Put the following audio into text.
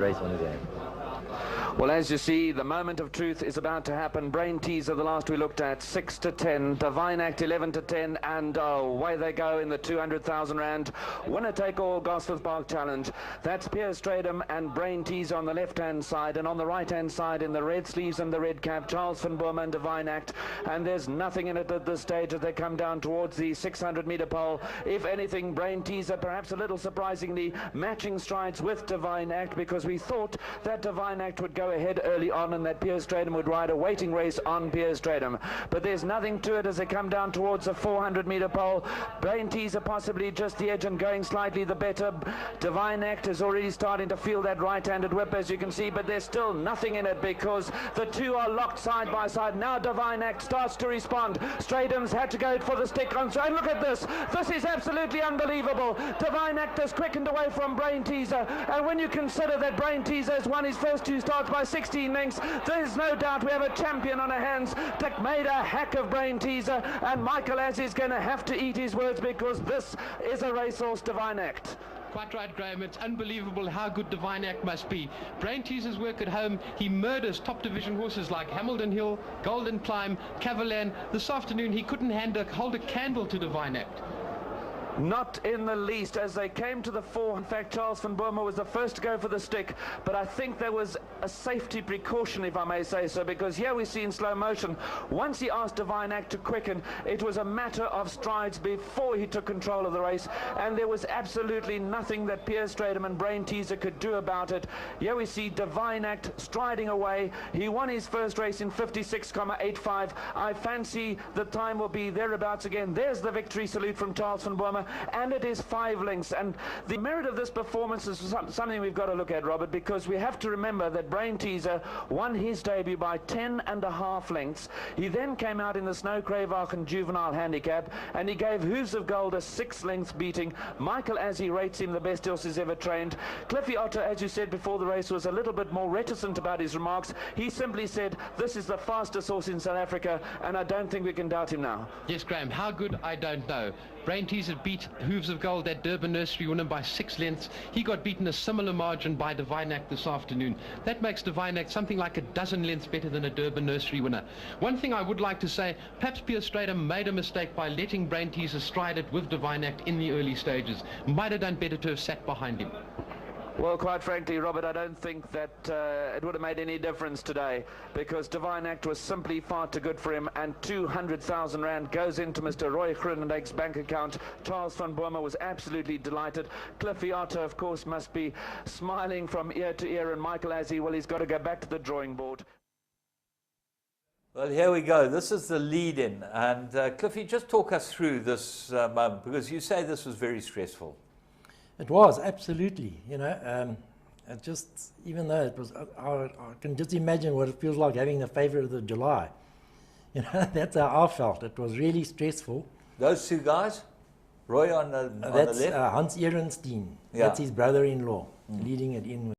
race on his hand. Well, as you see, the moment of truth is about to happen. Brainteaser, the last we looked at, 6 to 10. Divine Act, 11 to 10. And away they go in the 200,000 rand winner-take-all Gosforth Park Challenge. That's Piers Stradum and Brainteaser on the left-hand side. And on the right-hand side, in the red sleeves and the red cap, Charles van Boemer and Divine Act. And there's nothing in it at this stage as they come down towards the 600-meter pole. If anything, Brainteaser, perhaps a little surprisingly, matching strides with Divine Act, because we thought that Divine Act would go ahead early on and that Piers Stradum would ride a waiting race on Piers Stradum. But there's nothing to it as they come down towards the 400-meter pole. Brainteaser possibly just the edge and going slightly the better. Divine Act is already starting to feel that right-handed whip, as you can see, but there's still nothing in it because the two are locked side by side. Now Divine Act starts to respond. Stradum's had to go for the stick on. And look at this. This is absolutely unbelievable. Divine Act has quickened away from Brainteaser, and when you consider that Brainteaser has won his first two starts by 16 lengths, there's no doubt we have a champion on our hands. Dick made a hack of Brainteaser, and Michael As is going to have to eat his words because this is a racehorse, Divine Act. Quite right, Graham. It's unbelievable how good Divine Act must be. Brainteaser's work at home, he murders top division horses like Hamilton Hill, Golden Climb, Cavalan. This afternoon he couldn't hold a candle to Divine Act. Not in the least. As they came to the fore, in fact, Charles van Boemer was the first to go for the stick, but I think there was a safety precaution, if I may say so, because here we see in slow motion, once he asked Divine Act to quicken, it was a matter of strides before he took control of the race, and there was absolutely nothing that Piers Stradum and Brainteaser could do about it. Here we see Divine Act striding away. He won his first race in 56.85. I fancy the time will be thereabouts again. There's the victory salute from Charles van Boemer, and it is 5 lengths. And the merit of this performance is something we've got to look at, Robert, because we have to remember that Brainteaser won his debut by 10.5 lengths. He then came out in the Snow Crayvachen Juvenile Handicap, and he gave Hooves of Gold a 6-length beating. Michael Azzi rates him the best horse he's ever trained. Cliffy Otter, as you said before the race, was a little bit more reticent about his remarks. He simply said, this is the fastest horse in South Africa, and I don't think we can doubt him now. Yes, Graham, how good, I don't know. Brainteaser beat Hooves of Gold, that Durban Nursery winner, by 6 lengths. He got beaten a similar margin by Divine Act this afternoon. That makes Divine Act something like a dozen lengths better than a Durban Nursery winner. One thing I would like to say, perhaps Piers Stradum made a mistake by letting Brainteaser stride it with Divine Act in the early stages. Might have done better to have sat behind him. Well, quite frankly, Robert, I don't think that it would have made any difference today, because Divine Act was simply far too good for him, and 200,000 rand goes into Mr. Roy Groenendyke's bank account. Charles van Boemer was absolutely delighted. Cliffy Otter, of course, must be smiling from ear to ear, and Michael Azzi, well, he's got to go back to the drawing board. Well, here we go. This is the lead-in, and Cliffy, just talk us through this moment, because you say this was very stressful. It was, absolutely. You know, it just, even though it was, I can just imagine what it feels like having the favourite of the July. You know, that's how I felt. It was really stressful. Those two guys, Roy on the That's left? Hans Ehrenstein. Yeah. That's his brother-in-law, leading it in with